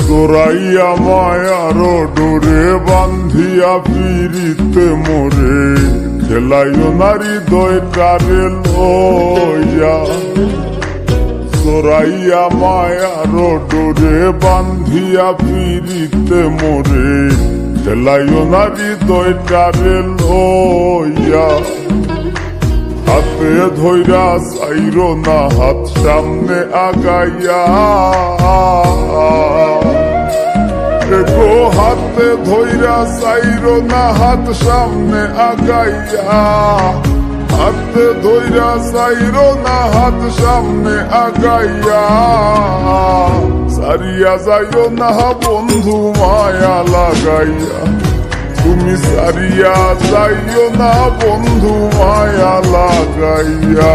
জোরাইয়া মায়ার ডোরে বান্ধিয়া পিরিতে মোরে খেলাইও নারী দয়টারে লইয়া জোরাইয়া মায়ার ডোরে বান্ধিয়া পিরিতে মোরে খেলাইও নারী দয়টারে লইয়া হাতে ধইরা চাইরো না হাত সামনে আগাইয়া গো হাতে ধইরা চাইরো না হাত সামনে আগাইয়া হাতে ধইরা চাইরো না হাত সামনে আগাইয়া সারিয়া যাইও না বন্ধু মায়া লাগাইয়া তুমি সারিয়া যাইও না বন্ধু মায়া লাগাইয়া।